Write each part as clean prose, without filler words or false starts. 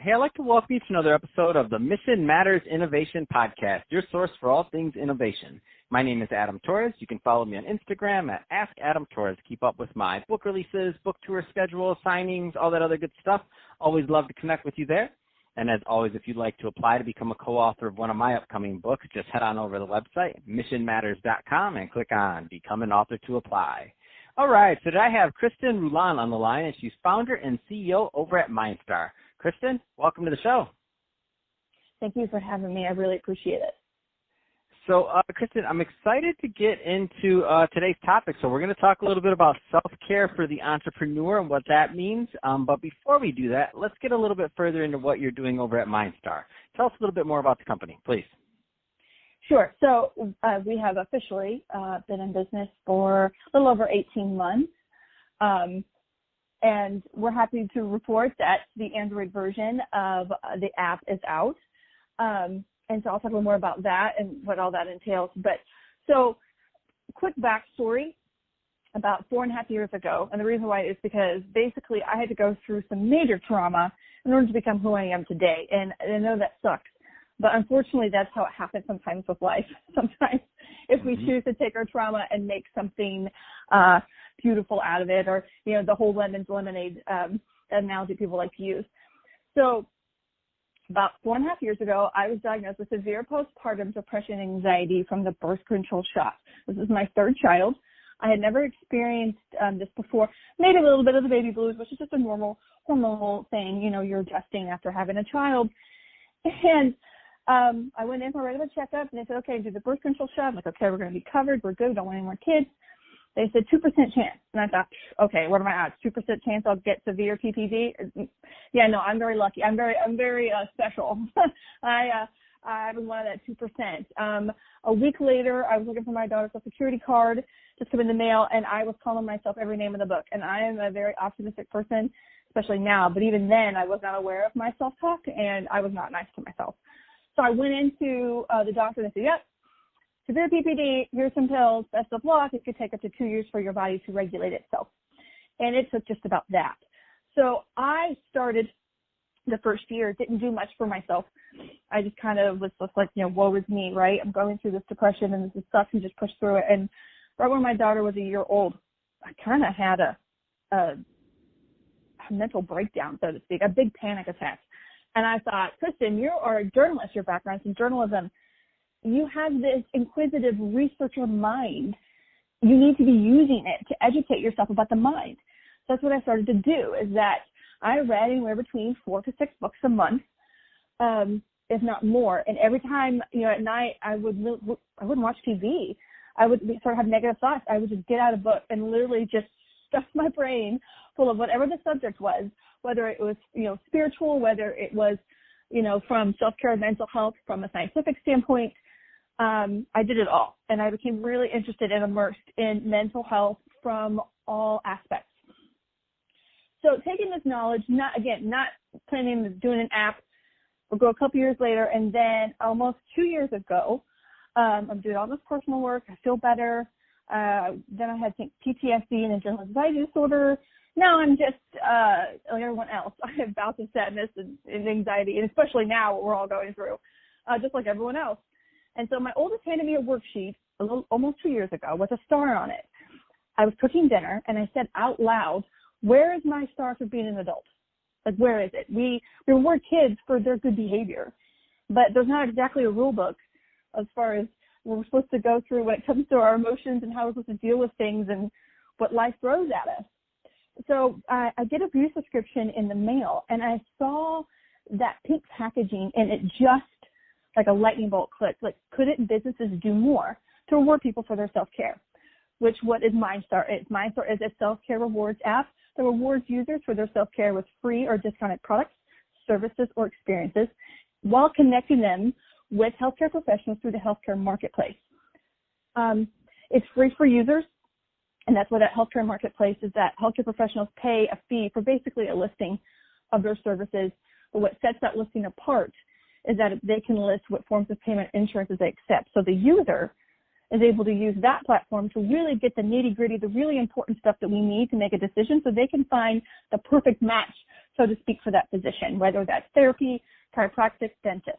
Hey, I'd like to welcome you to another episode of the Mission Matters Innovation Podcast, your source for all things innovation. My name is Adam Torres. You can follow me on Instagram at AskAdamTorres. Keep up with my book releases, book tour schedule, signings, all that other good stuff. Always love to connect with you there. And as always, if you'd like to apply to become a co-author of one of my upcoming books, just head on over to the website, missionmatters.com, and click on Become an Author to apply. All right, so today I have Kristin Rulon on the line, and she's founder and CEO over at MindStar. Kristin, welcome to the show. Thank you for having me. I really appreciate it. So, Kristin, I'm excited to get into today's topic. So we're going to talk a little bit about self-care for the entrepreneur and what that means. But before we do that, let's get a little bit further into what you're doing over at MindStar. Tell us a little bit more about the company, please. Sure. So we have officially been in business for a little over 18 months. And we're happy to report that the Android version of the app is out. And so I'll talk a little more about that and what all that entails. But so quick backstory, about 4.5 years ago, and the reason why is because basically I had to go through some major trauma in order to become who I am today. And I know that sucks, but unfortunately that's how it happens sometimes with life. Sometimes if we choose to take our trauma and make something beautiful out of it, or, you know, the whole lemon's lemonade analogy people like to use. So about 4.5 years ago, I was diagnosed with severe postpartum depression and anxiety from the birth control shot. This is my third child. I had never experienced this before. Maybe a little bit of the baby blues, which is just a normal hormonal thing. You know, you're adjusting after having a child. And I went in for a regular checkup, and they said, okay, do the birth control shot. I'm like, okay, we're going to be covered. We're good. Don't want any more kids. They said 2% chance. And I thought, okay, what are my odds? 2% chance I'll get severe PPD? Yeah, no, I'm very lucky. I'm very special. I was one of that 2%. A week later, I was looking for my daughter's Social Security card, just come in the mail, and I was calling myself every name in the book. And I am a very optimistic person, especially now. But even then, I was not aware of my self-talk, and I was not nice to myself. So I went into the doctor, and they said, yep, severe PPD, here's some pills, best of luck. It could take up to 2 years for your body to regulate itself. And it took just about that. So I started the first year, didn't do much for myself. I just kind of was just like, you know, woe is me, right? I'm going through this depression and this sucks, and just pushed through it. And right when my daughter was a year old, I kind of had a mental breakdown, so to speak, a big panic attack. And I thought, Kristin, you are a journalist, your background's in journalism. You have this inquisitive researcher mind. You need to be using it to educate yourself about the mind. So that's what I started to do, is that I read anywhere between 4 to 6 books a month, if not more. And every time, you know, at night, I wouldn't watch TV. I would sort of have negative thoughts. I would just get out a book and literally just stuff my brain full of whatever the subject was, whether it was, you know, spiritual, whether it was, you know, from self-care and mental health, from a scientific standpoint. I did it all, and I became really interested and immersed in mental health from all aspects. So taking this knowledge, not planning on doing an app, we'll go a couple years later, and then almost 2 years ago, I'm doing all this personal work. I feel better. Then I had PTSD and a general anxiety disorder. Now I'm just like everyone else. I have bouts of sadness and anxiety, and especially now what we're all going through, just like everyone else. And so my oldest handed me a worksheet almost 2 years ago with a star on it. I was cooking dinner, and I said out loud, where is my star for being an adult? Like, where is it? We reward kids for their good behavior, but there's not exactly a rule book as far as what we're supposed to go through when it comes to our emotions and how we're supposed to deal with things and what life throws at us. So I get a beauty subscription in the mail, and I saw that pink packaging, and it just like a lightning bolt clicked. Like, couldn't businesses do more to reward people for their self-care? Which what is MindStar? MindStar is a self-care rewards app that rewards users for their self-care with free or discounted products, services, or experiences, while connecting them with healthcare professionals through the healthcare marketplace. It's free for users, and that's what that healthcare marketplace is, that healthcare professionals pay a fee for basically a listing of their services. But what sets that listing apart is that they can list what forms of payment insurances they accept. So the user is able to use that platform to really get the nitty-gritty, the really important stuff that we need to make a decision, so they can find the perfect match so to speak, for that physician, whether that's therapy, chiropractic, dentist,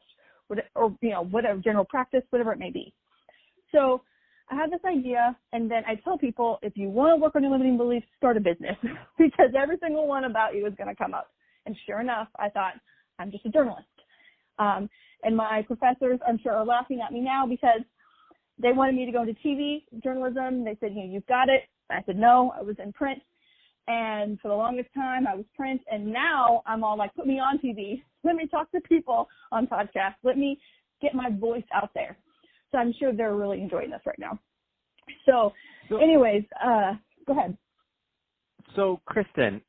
or whatever, general practice, whatever it may be. So I had this idea, and then I tell people, if you want to work on your limiting beliefs, start a business because every single one about you is going to come up. And sure enough, I thought, I'm just a journalist. And my professors, I'm sure, are laughing at me now because they wanted me to go into TV journalism. They said, you've got it. I said, no, I was in print. And for the longest time, I was print. And now I'm all like, put me on TV. Let me talk to people on podcasts. Let me get my voice out there. So I'm sure they're really enjoying this right now. So anyways, go ahead. So Kristin,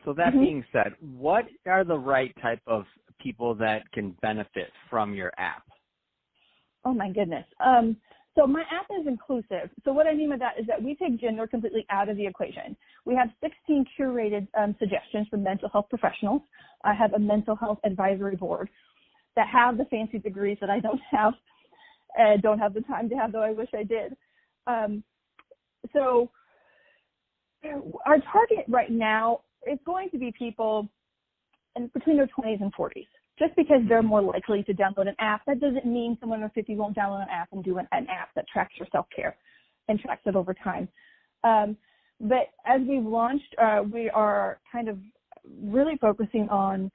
so that being said, what are the right type of people that can benefit from your app? Oh my goodness. So my app is inclusive. So what I mean by that is that we take gender completely out of the equation. We have 16 curated suggestions for mental health professionals. I have a mental health advisory board that have the fancy degrees that I don't have and don't have the time to have, though I wish I did. So our target right now is going to be people between their 20s and 40s, just because they're more likely to download an app. That doesn't mean someone over 50 won't download an app and do an app that tracks your self-care and tracks it over time. But as we've launched, we are kind of really focusing on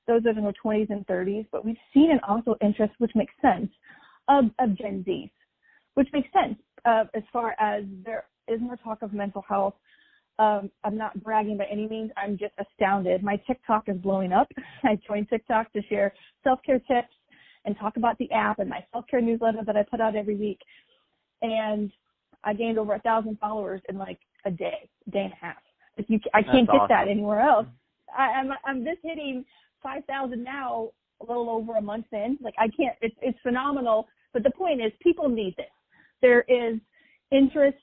those that are in their 20s and 30s, but we've seen an also interest, which makes sense, of Gen Zs, which makes sense as far as there is more talk of mental health. I'm not bragging by any means. I'm just astounded. My TikTok is blowing up. I joined TikTok to share self-care tips and talk about the app and my self-care newsletter that I put out every week. And I gained over 1,000 followers in like a day and a half. I can't get that anywhere else. I'm just hitting 5,000 now, a little over a month in. Like I can't. It's phenomenal. But the point is, people need this. There is interest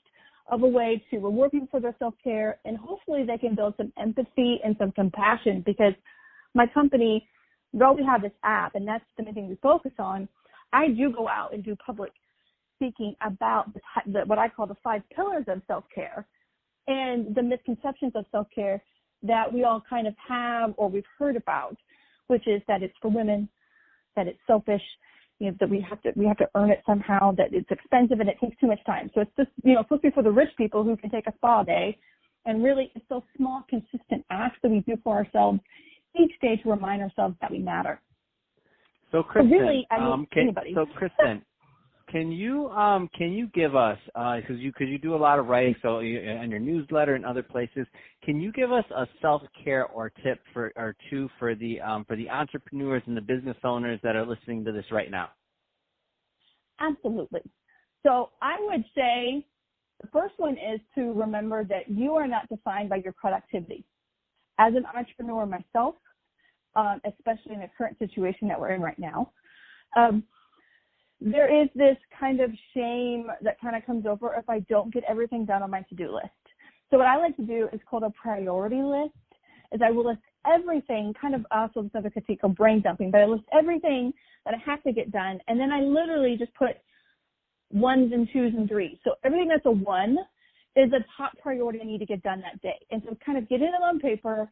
of a way to reward people for their self-care, and hopefully they can build some empathy and some compassion, because my company, though we have this app, and that's the main thing we focus on, I do go out and do public speaking about what I call the 5 pillars of self-care and the misconceptions of self-care that we all kind of have or we've heard about, which is that it's for women, that it's selfish, that we have to earn it somehow, that it's expensive and it takes too much time. So it's just, supposed to be for the rich people who can take a spa day. And really, it's those small, consistent acts that we do for ourselves each day to remind ourselves that we matter. So Kristin, anybody. So Kristin, can you give us, because you do a lot of writing, so on your newsletter and other places, can you give us a self-care or tip or two for the entrepreneurs and the business owners that are listening to this right now? Absolutely. So I would say the first one is to remember that you are not defined by your productivity. As an entrepreneur myself, especially in the current situation that we're in right now, there is this kind of shame that kind of comes over if I don't get everything done on my to-do list. So what I like to do is called a priority list, is I will list everything, kind of also this other critique of brain dumping, but I list everything that I have to get done, and then I literally just put 1s and 2s and 3s. So everything that's a 1 is a top priority I need to get done that day. And so kind of get it on paper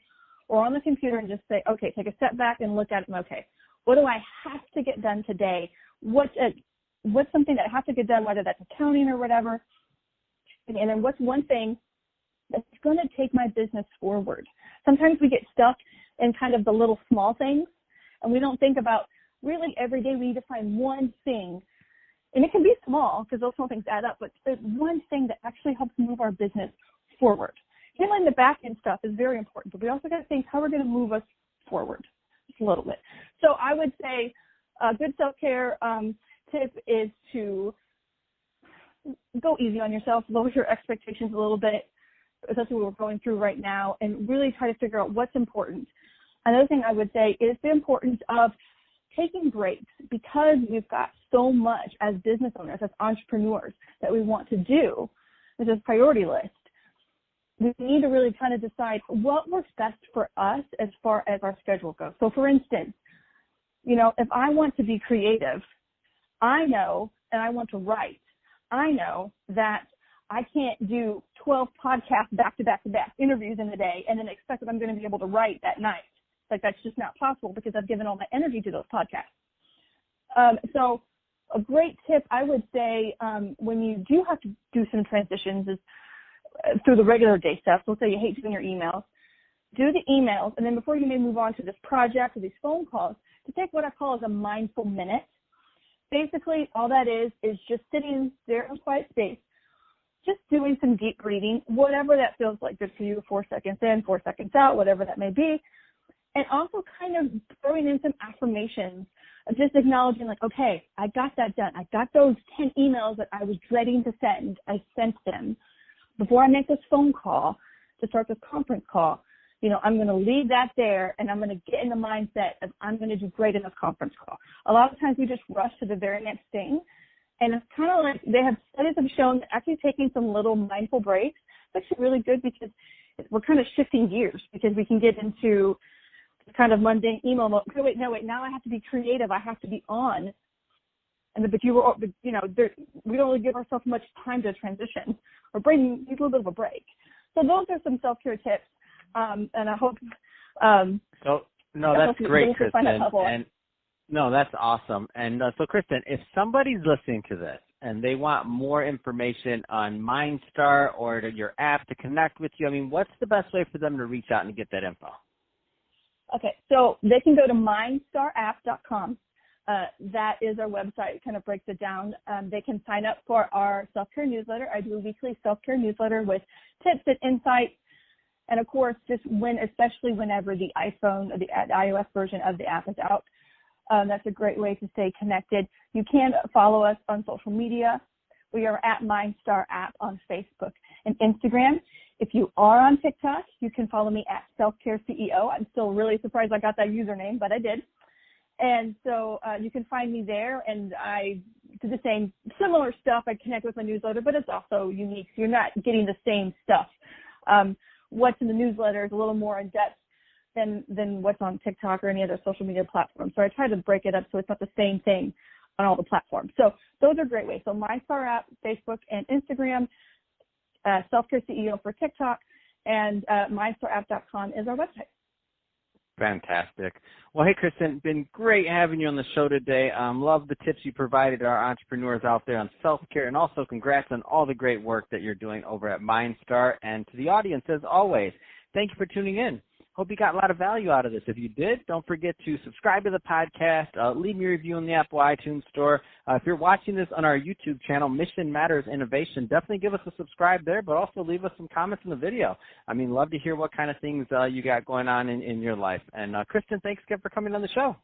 or on the computer and just say, okay, take a step back and look at it and, okay, what do I have to get done today? What's something that I have to get done, whether that's accounting or whatever, and then what's one thing that's going to take my business forward? Sometimes we get stuck in kind of the little small things, and we don't think about really every day we need to find one thing, and it can be small because those small things add up, but there's one thing that actually helps move our business forward. Handling the back end stuff is very important, but we also got to think how we're going to move us forward just a little bit. So I would say a good self-care tip is to go easy on yourself, lower your expectations a little bit, especially what we're going through right now, and really try to figure out what's important. Another thing I would say is the importance of taking breaks, because we've got so much as business owners, as entrepreneurs that we want to do. This is a priority list. We need to really kind of decide what works best for us as far as our schedule goes. So for instance, if I want to be creative, I know, and I want to write, I know that I can't do 12 podcasts back-to-back-to-back interviews in a day and then expect that I'm going to be able to write that night. Like, that's just not possible because I've given all my energy to those podcasts. So a great tip, I would say, when you do have to do some transitions is through the regular day stuff. So let's say you hate doing your emails. Do the emails, and then before you may move on to this project or these phone calls, to take what I call as a mindful minute. Basically, all that is just sitting there in quiet space, just doing some deep breathing, whatever that feels like good for you, 4 seconds in, 4 seconds out, whatever that may be. And also kind of throwing in some affirmations of just acknowledging, like, okay, I got that done. I got those 10 emails that I was dreading to send. I sent them. Before I make this phone call to start this conference call, I'm going to leave that there, and I'm going to get in the mindset of I'm going to do great in this conference call. A lot of times we just rush to the very next thing, and it's kind of like studies have shown that actually taking some little mindful breaks is actually really good because we're kind of shifting gears because we can get into kind of mundane email mode. Wait, now I have to be creative. I have to be on. But we don't really give ourselves much time to transition. Our brain needs a little bit of a break. So those are some self-care tips. And I hope. That's great, Kristin. And no, that's awesome. And so, Kristin, if somebody's listening to this and they want more information on MindStar or your app to connect with you, what's the best way for them to reach out and get that info? Okay, so they can go to mindstarapp.com. That is our website. It kind of breaks it down. They can sign up for our self-care newsletter. I do a weekly self-care newsletter with tips and insights. And of course, especially whenever the iPhone or the iOS version of the app is out, that's a great way to stay connected. You can follow us on social media. We are at MindStar App on Facebook and Instagram. If you are on TikTok, you can follow me at Self-Care CEO. I'm still really surprised I got that username, but I did. And so you can find me there, and I do the same similar stuff. I connect with my newsletter, but it's also unique. So you're not getting the same stuff. What's in the newsletter is a little more in depth than what's on TikTok or any other social media platform. So I try to break it up so it's not the same thing on all the platforms. So those are great ways. So MindStar App, Facebook and Instagram, Self-Care CEO for TikTok, and mindstarapp.com is our website. Fantastic. Well, hey, Kristin, been great having you on the show today. Love the tips you provided our entrepreneurs out there on self-care, and also congrats on all the great work that you're doing over at MindStar. And to the audience, as always, thank you for tuning in. Hope you got a lot of value out of this. If you did, don't forget to subscribe to the podcast, leave me a review in the Apple iTunes Store. If you're watching this on our YouTube channel, Mission Matters Innovation, definitely give us a subscribe there, but also leave us some comments in the video. Love to hear what kind of things you got going on in your life. And Kristin, thanks again for coming on the show.